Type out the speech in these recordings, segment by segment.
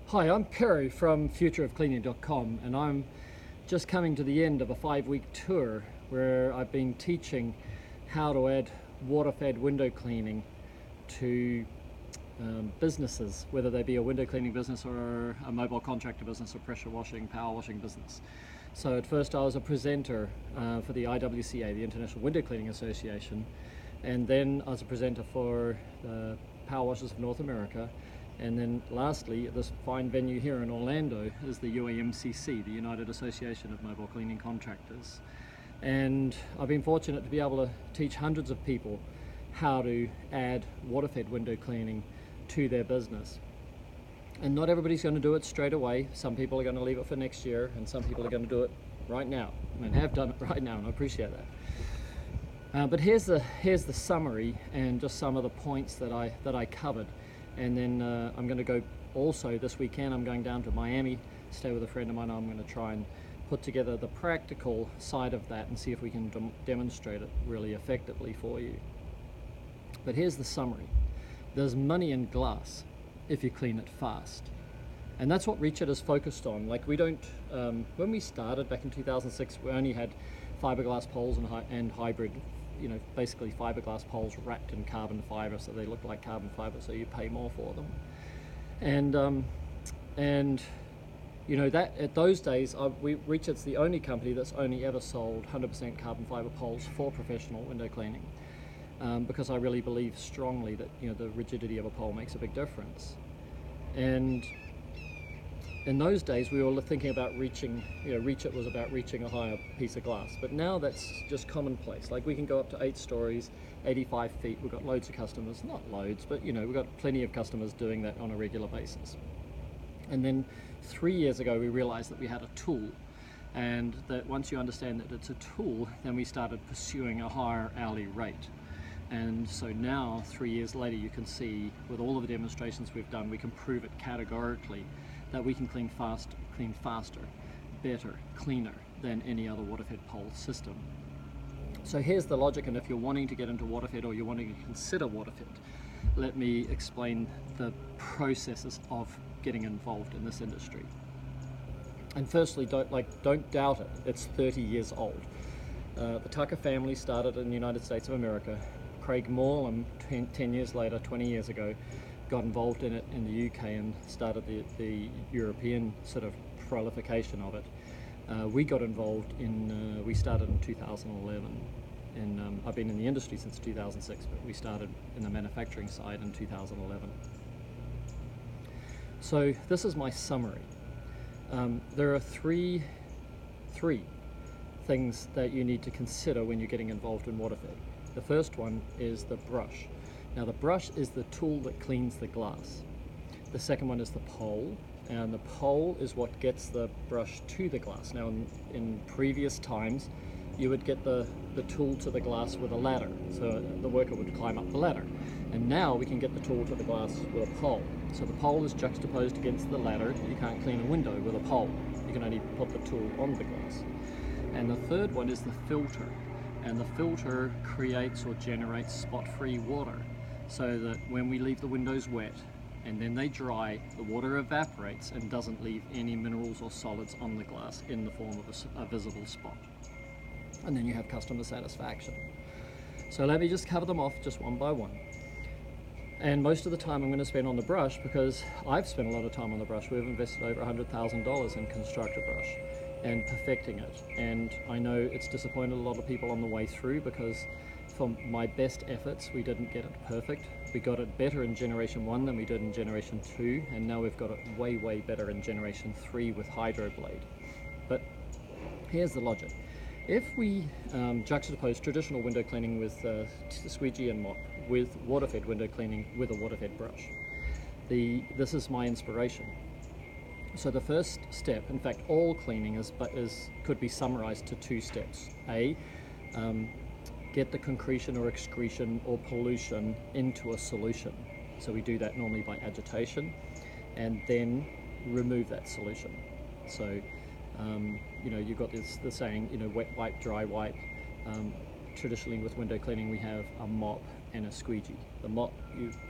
Hi, I'm Perry from futureofcleaning.com, and I'm just coming to the end of a 5-week tour where I've been teaching how to add water-fed window cleaning to businesses, whether they be a window cleaning business or a mobile contractor business or pressure washing, power washing business. So at first I was a presenter for the IWCA, the International Window Cleaning Association, and then I was a presenter for the Power Washers of North America. And then lastly, this fine venue here in Orlando is the UAMCC, the United Association of Mobile Cleaning Contractors. And I've been fortunate to be able to teach hundreds of people how to add water-fed window cleaning to their business. And not everybody's going to do it straight away. Some people are going to leave it for next year, and some people are going to do it right now, and have done it right now, and I appreciate that. But here's the summary and just some of the points that I covered. And then I'm going to go also this weekend. I'm going down to Miami, stay with a friend of mine. I'm going to try and put together the practical side of that and see if we can demonstrate it really effectively for you. But here's the summary. There's money in glass if you clean it fast. And that's what Richard is focused on. Like, we don't, when we started back in 2006, we only had fiberglass poles and hybrid, you know, basically fiberglass poles wrapped in carbon fiber, so they look like carbon fiber, so you pay more for them. And you know, that at those days, Richard's the only company that's only ever sold 100% carbon fiber poles for professional window cleaning, because I really believe strongly that, you know, the rigidity of a pole makes a big difference. And in those days, we were thinking about reaching, you know, Reach It was about reaching a higher piece of glass. But now that's just commonplace. Like, we can go up to 8 stories, 85 feet. We've got loads of customers, not loads, but, you know, we've got plenty of customers doing that on a regular basis. And then 3 years ago, we realized that we had a tool. And that once you understand that it's a tool, then we started pursuing a higher hourly rate. And so now, 3 years later, you can see with all of the demonstrations we've done, we can prove it categorically that we can clean faster, better, cleaner than any other water-fed pole system. So here's the logic, and if you're wanting to get into water-fed or you're wanting to consider water-fed, let me explain the processes of getting involved in this industry. And firstly, don't doubt it. It's 30 years old. The Tucker family started in the United States of America. Craig Morland, 10 years later, 20 years ago, got involved in it in the UK and started the European sort of proliferation of it. We got involved in, we started in 2011, and I've been in the industry since 2006, but we started in the manufacturing side in 2011. So this is my summary. There are three things that you need to consider when you're getting involved in water-fed. The first one is the brush. Now, the brush is the tool that cleans the glass. The second one is the pole, and the pole is what gets the brush to the glass. Now, in previous times, you would get the tool to the glass with a ladder, so the worker would climb up the ladder. And now we can get the tool to the glass with a pole. So the pole is juxtaposed against the ladder. You can't clean a window with a pole. You can only put the tool on the glass. And the third one is the filter. And the filter creates or generates spot-free water, so that when we leave the windows wet and then they dry, the water evaporates and doesn't leave any minerals or solids on the glass in the form of a visible spot. And then you have customer satisfaction. So let me just cover them off just one by one. And most of the time I'm going to spend on the brush, because I've spent a lot of time on the brush. We've invested over $100,000 in Constructor Brush and perfecting it. And I know it's disappointed a lot of people on the way through, because for my best efforts, we didn't get it perfect. We got it better in Generation 1 than we did in Generation 2, and now we've got it way, way better in Generation 3 with Hydroblade. But here's the logic. If we juxtapose traditional window cleaning with squeegee and mop with water-fed window cleaning with a water-fed brush, this is my inspiration. So the first step, in fact, all cleaning could be summarized to 2 steps. A, get the concretion or excretion or pollution into a solution. So we do that normally by agitation, and then remove that solution. So you know, you've got the saying, you know, wet wipe, dry wipe. Traditionally with window cleaning, we have a mop and a squeegee. The mop,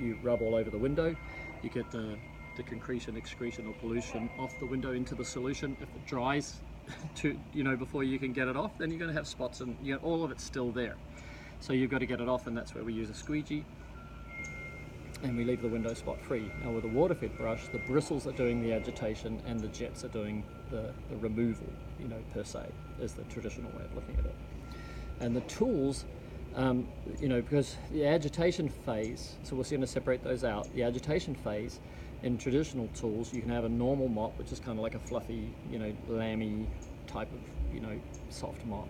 you rub all over the window. You get the the concretion, excretion or pollution off the window into the solution. If it dries before you can get it off, then you're going to have spots and all of it's still there. So you've got to get it off, and that's where we use a squeegee and we leave the window spot free. Now with a water-fed brush, the bristles are doing the agitation and the jets are doing the removal, per se, is the traditional way of looking at it. And the tools, because the agitation phase, so we're going to separate those out. The agitation phase, in traditional tools, you can have a normal mop, which is kind of like a fluffy, lammy type of, soft mop.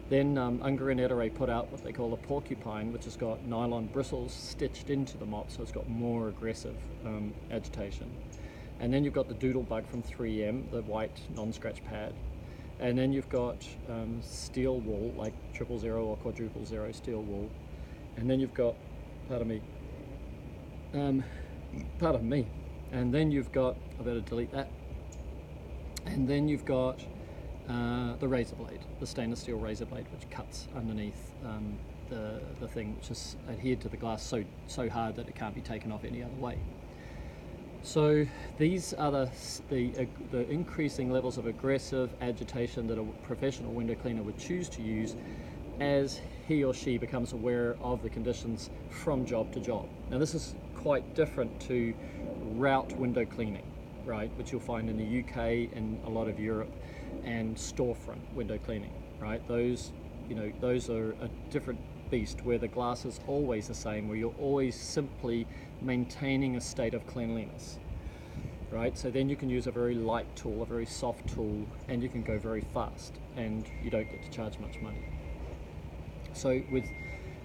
Then Unger and Ettore put out what they call a porcupine, which has got nylon bristles stitched into the mop, so it's got more aggressive agitation. And then you've got the Doodlebug from 3M, the white non-scratch pad. And then you've got steel wool, like 000 or 400 steel wool. And then you've got, pardon me. And then you've got, I better delete that. And then you've got the razor blade, the stainless steel razor blade, which cuts underneath the thing, which is adhered to the glass so hard that it can't be taken off any other way. So these are the increasing levels of aggressive agitation that a professional window cleaner would choose to use as he or she becomes aware of the conditions from job to job. Now this is quite different to route window cleaning, right, which you'll find in the UK and a lot of Europe, and storefront window cleaning, right? Those are a different beast, where the glass is always the same, where you're always simply maintaining a state of cleanliness, right? So then you can use a very light tool, a very soft tool, and you can go very fast, and you don't get to charge much money. So with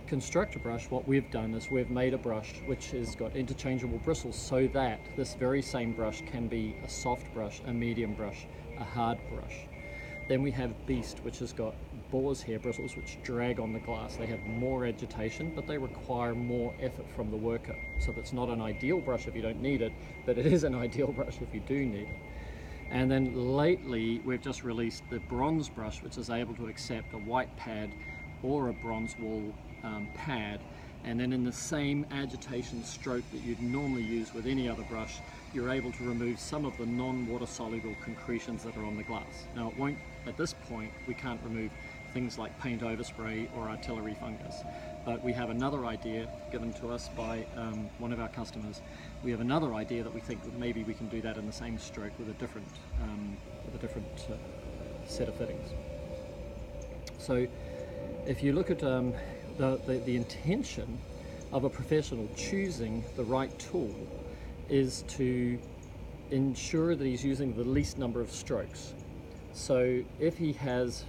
Constructor Brush, what we've done is we've made a brush which has got interchangeable bristles, so that this very same brush can be a soft brush, a medium brush, a hard brush. Then we have Beast, which has got boar's hair bristles which drag on the glass. They have more agitation, but they require more effort from the worker. So that's not an ideal brush if you don't need it, but it is an ideal brush if you do need it. And then lately we've just released the bronze brush, which is able to accept a white pad or a bronze wool pad, and then in the same agitation stroke that you'd normally use with any other brush, you're able to remove some of the non-water soluble concretions that are on the glass. Now it won't, at this point, we can't remove things like paint overspray or artillery fungus, but we have another idea given to us by one of our customers. We have another idea that we think that maybe we can do that in the same stroke with a different set of fittings. So if you look at the intention of a professional choosing the right tool is to ensure that he's using the least number of strokes. So if he has,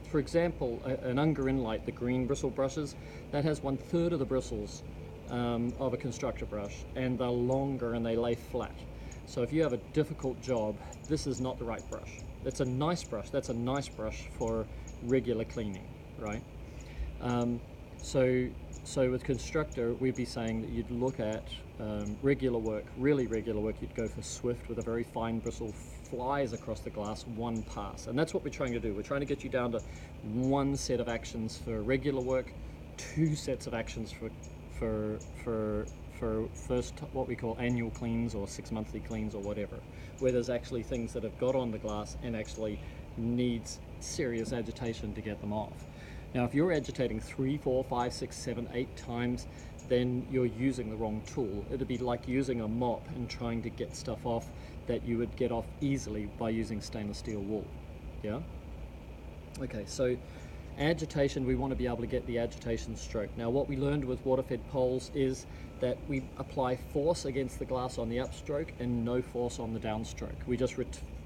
for example, an Unger Inlight, the green bristle brushes, that has 1/3 of the bristles of a Constructor brush, and they're longer and they lay flat. So if you have a difficult job, this is not the right brush. It's a nice brush. That's a nice brush for regular cleaning, right? So with Constructor, we'd be saying that you'd look at regular work, really regular work. You'd go for Swift with a very fine bristle, flies across the glass, one pass. And that's what we're trying to do. We're trying to get you down to one set of actions for regular work, two sets of actions for first, what we call annual cleans or 6 monthly cleans or whatever, where there's actually things that have got on the glass and actually needs serious agitation to get them off. Now, if you're agitating 3, 4, 5, 6, 7, 8 times, then you're using the wrong tool. It'd be like using a mop and trying to get stuff off that you would get off easily by using stainless steel wool. Yeah? Okay, so agitation, we want to be able to get the agitation stroke. Now, what we learned with water-fed poles is that we apply force against the glass on the upstroke and no force on the downstroke.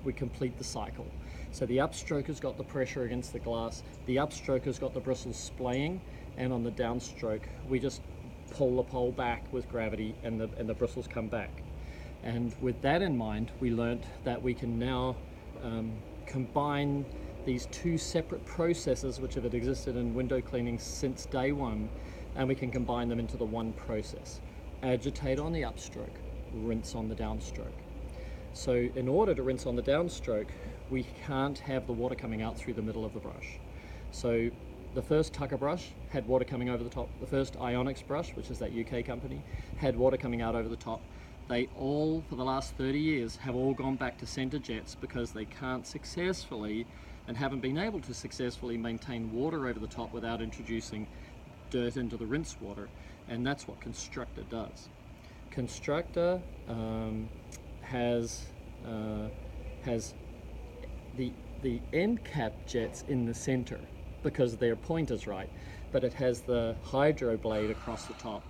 We complete the cycle. So the upstroke has got the pressure against the glass, the upstroke has got the bristles splaying, and on the downstroke we just pull the pole back with gravity and the bristles come back. And with that in mind, we learnt that we can now combine these two separate processes which have existed in window cleaning since day one, and we can combine them into the one process. Agitate on the upstroke, rinse on the downstroke. So in order to rinse on the downstroke, we can't have the water coming out through the middle of the brush. So the first Tucker brush had water coming over the top. The first Ionics brush, which is that UK company, had water coming out over the top. they all, for the last 30 years, have all gone back to center jets because they can't successfully and haven't been able to successfully maintain water over the top without introducing dirt into the rinse water, and that's what Constructor does. Constructor has the end cap jets in the center because their point is right, but it has the hydro blade across the top.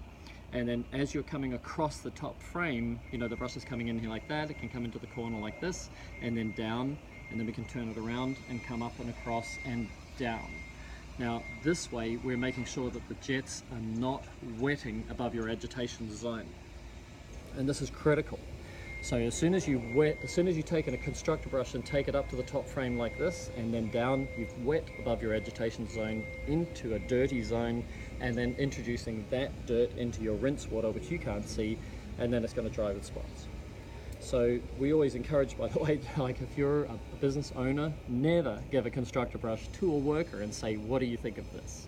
And then as you're coming across the top frame, you know, the brush is coming in here like that, it can come into the corner like this, and then down, and then we can turn it around and come up and across and down. Now, this way, we're making sure that the jets are not wetting above your agitation zone. And this is critical. So as soon as you take in a Constructor brush and take it up to the top frame like this, and then down, you've wet above your agitation zone into a dirty zone, and then introducing that dirt into your rinse water, which you can't see, and then it's going to dry with spots. So we always encourage, by the way, like if you're a business owner, never give a Constructor brush to a worker and say, what do you think of this?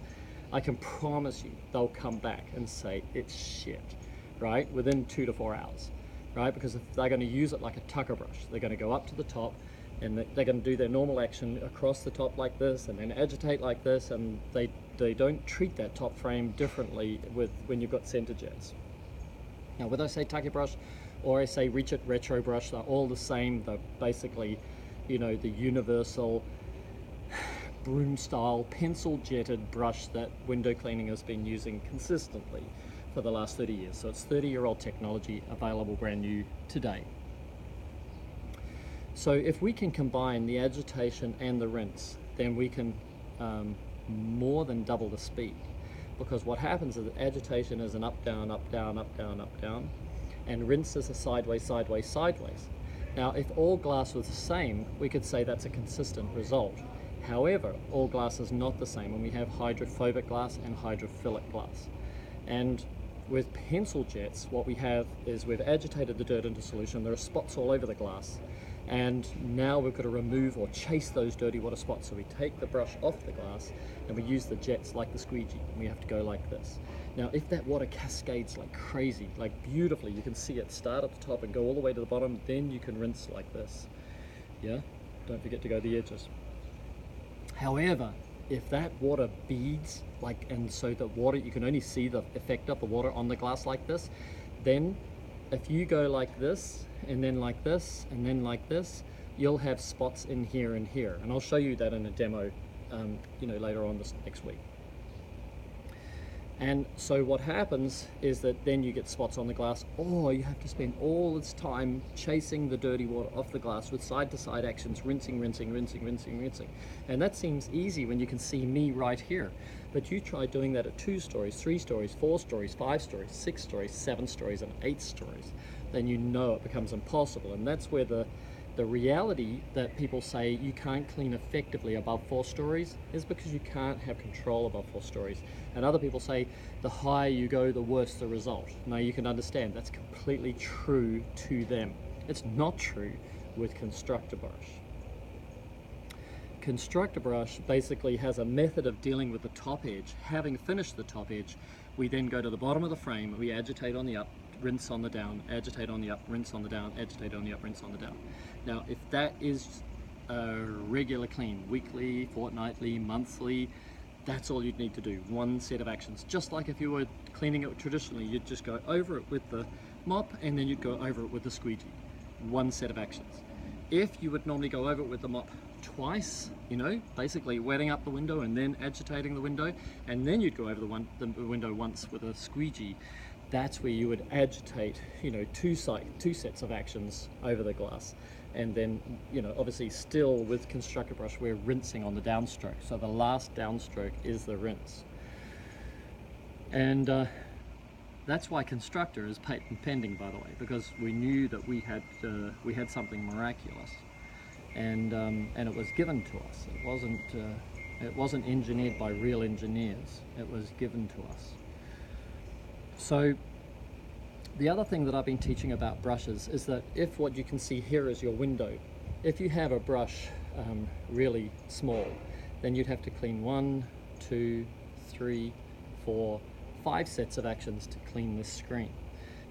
I can promise you they'll come back and say, it's shit, right? Within 2 to 4 hours. Right, because if they're going to use it like a tucker brush, they're going to go up to the top and they're going to do their normal action across the top like this and then agitate like this, and they don't treat that top frame differently when you've got center jets. Now whether I say tucker brush or I say reach it retro brush, they're all the same. They're basically, you know, the universal broom style pencil jetted brush that window cleaning has been using consistently for the last 30 years. So it's 30-year-old technology available brand new today. So if we can combine the agitation and the rinse, then we can more than double the speed, because what happens is that agitation is an up, down, up, down, up, down, up, down, and rinse is a sideways, sideways, sideways. Now, if all glass was the same, we could say that's a consistent result. However, all glass is not the same, and we have hydrophobic glass and hydrophilic glass. And with pencil jets, what we have is we've agitated the dirt into solution. There are spots all over the glass, and now we've got to remove or chase those dirty water spots. So we take the brush off the glass and we use the jets like the squeegee, and we have to go like this. Now if that water cascades like crazy, like beautifully, you can see it start at the top and go all the way to the bottom, then you can rinse like this. Yeah, don't forget to go the edges. However, if that water beads, and so the water, you can only see the effect of the water on the glass like this, then if you go like this, and then like this, and then like this, you'll have spots in here and here. And I'll show you that in a demo, you know, later on this next week. And so what happens is that then you get spots on the glass, or you have to spend all this time chasing the dirty water off the glass with side-to-side actions, rinsing, rinsing, rinsing, rinsing, rinsing. And that seems easy when you can see me right here. But you try doing that at 2 stories, 3 stories, 4 stories, 5 stories, 6 stories, 7 stories, and 8 stories. Then you know it becomes impossible. And that's where the reality that people say you can't clean effectively above 4 stories is because you can't have control above 4 stories. And other people say the higher you go, the worse the result. Now you can understand that's completely true to them. It's not true with Constructor brush. Constructor brush basically has a method of dealing with the top edge. Having finished the top edge, we then go to the bottom of the frame, we agitate on the up, rinse on the down, agitate on the up, rinse on the down, agitate on the up, rinse on the down. Now, if that is a regular clean, weekly, fortnightly, monthly, that's all you'd need to do, 1 set of actions. Just like if you were cleaning it traditionally, you'd just go over it with the mop and then you'd go over it with the squeegee. 1 set of actions. If you would normally go over it with the mop twice, you know, basically wetting up the window and then agitating the window, and then you'd go over the window once with a squeegee, that's where you would agitate, you know, 2 sets of actions over the glass. And then, you know, obviously still with Constructor brush, we're rinsing on the downstroke. So the last downstroke is the rinse. And that's why Constructor is patent pending, by the way, because we knew that we had something miraculous, and it was given to us. It wasn't engineered by real engineers. It was given to us. So the other thing that I've been teaching about brushes is that if what you can see here is your window, if you have a brush really small, then you'd have to clean 1, 2, 3, 4, 5 sets of actions to clean this screen.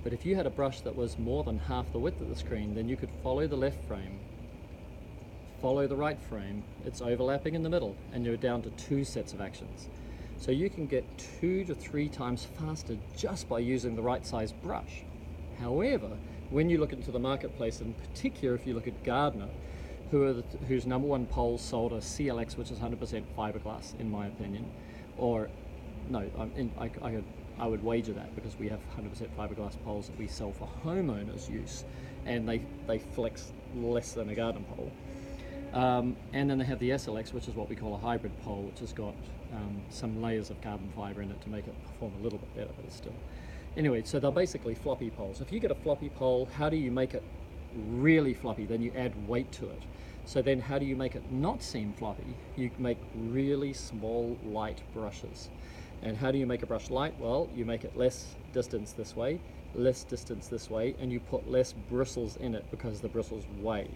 But if you had a brush that was more than half the width of the screen, then you could follow the left frame, follow the right frame, it's overlapping in the middle, and you're down to 2 sets of actions. So you can get 2 to 3 times faster just by using the right size brush. However, when you look into the marketplace, in particular if you look at Gardner, whose number 1 poles sold a CLX, which is 100% fiberglass in my opinion, or no, I would wager that, because we have 100% fiberglass poles that we sell for homeowners use, and they flex less than a garden pole. And then they have the SLX, which is what we call a hybrid pole, which has got some layers of carbon fiber in it to make it perform a little bit better, but it's still. Anyway, so they're basically floppy poles. If you get a floppy pole, how do you make it really floppy? Then you add weight to it. So then how do you make it not seem floppy? You make really small, light brushes. And how do you make a brush light? Well, you make it less distance this way, less distance this way, and you put less bristles in it because the bristles weigh,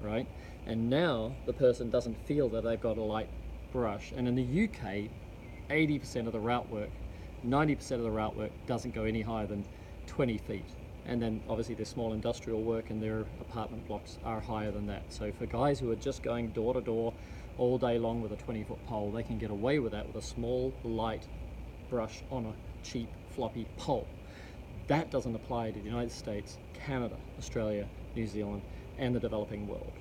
right? And now the person doesn't feel that they've got a light brush. And in the UK, 80% of the route work, 90% of the route work doesn't go any higher than 20 feet. And then obviously their small industrial work and their apartment blocks are higher than that. So for guys who are just going door to door all day long with a 20-foot pole, they can get away with that with a small, light brush on a cheap, floppy pole. That doesn't apply to the United States, Canada, Australia, New Zealand, and the developing world,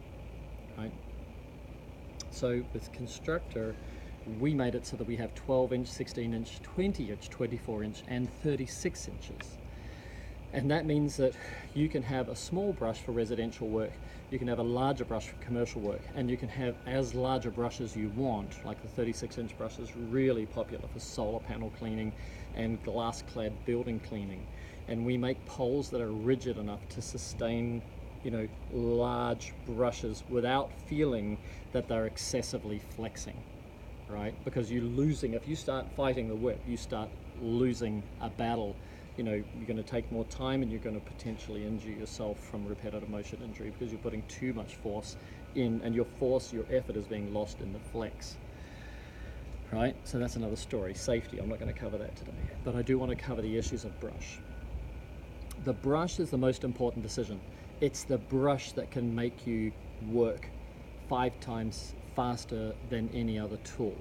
right? So with Constructor, we made it so that we have 12-inch, 16-inch, 20-inch, 24-inch, and 36 inches. And that means that you can have a small brush for residential work, you can have a larger brush for commercial work, and you can have as large a brush as you want. Like the 36-inch brush is really popular for solar panel cleaning and glass-clad building cleaning. And we make poles that are rigid enough to sustain, you know, large brushes without feeling that they're excessively flexing, right? Because you're losing, if you start fighting the whip, you start losing a battle. You know, you're going to take more time and you're going to potentially injure yourself from repetitive motion injury because you're putting too much force in, and your effort is being lost in the flex, right? So that's another story. Safety, I'm not going to cover that today, but I do want to cover the issues of brush. The brush is the most important decision. It's the brush that can make you work 5 times faster than any other tool.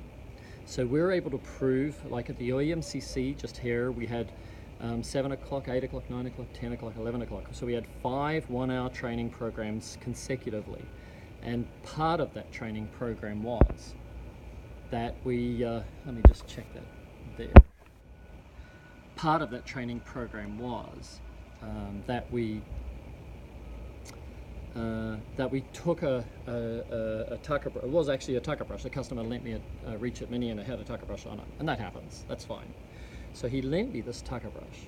So we're able to prove, like at the UAMCC just here, we had 7 o'clock, 8 o'clock, 9 o'clock, 10 o'clock, 11 o'clock. So we had 5 one-hour training programs consecutively. And part of that training program was that we, let me just check that there. Part of that training program was that we took a tucker brush. It was actually a tucker brush. The customer lent me a Reach It Mini and it had a tucker brush on it. And that happens, that's fine. So he lent me this tucker brush.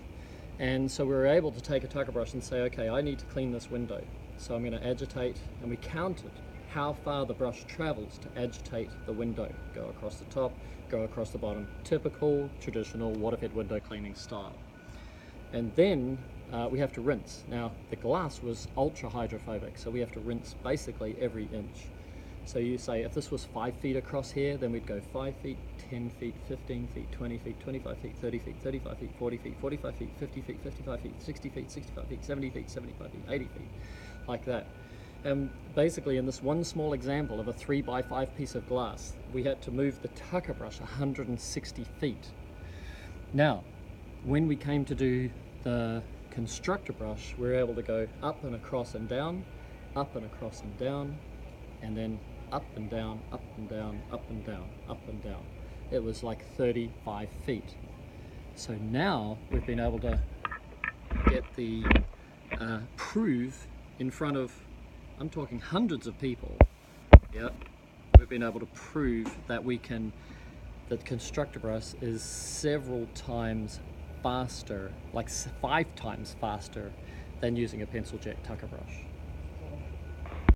And so we were able to take a tucker brush and say, okay, I need to clean this window. So I'm going to agitate, and we counted how far the brush travels to agitate the window. Go across the top, go across the bottom. Typical, traditional water-fed window cleaning style. And then we have to rinse. Now, the glass was ultra hydrophobic, so we have to rinse basically every inch. So you say if this was 5 feet across here, then we'd go 5 feet, 10 feet, 15 feet, 20 feet, 25 feet, 30 feet, 35 feet, 40 feet, 45 feet, 50 feet, 55 feet, 60 feet, 65 feet, 70 feet, 75 feet, 80 feet, like that. And basically in this one small example of a 3x5 piece of glass, we had to move the tucker brush 160 feet. Now, when we came to do the Constructor brush, we were able to go up and across and down, up and across and down, and then up and down, up and down, up and down, up and down. It was like 35 feet. So now we've been able to get the prove in front of, I'm talking hundreds of people. Yeah, we've been able to prove that we can, that Constructor brush is several times faster, like 5 times faster than using a pencil jet tucker brush.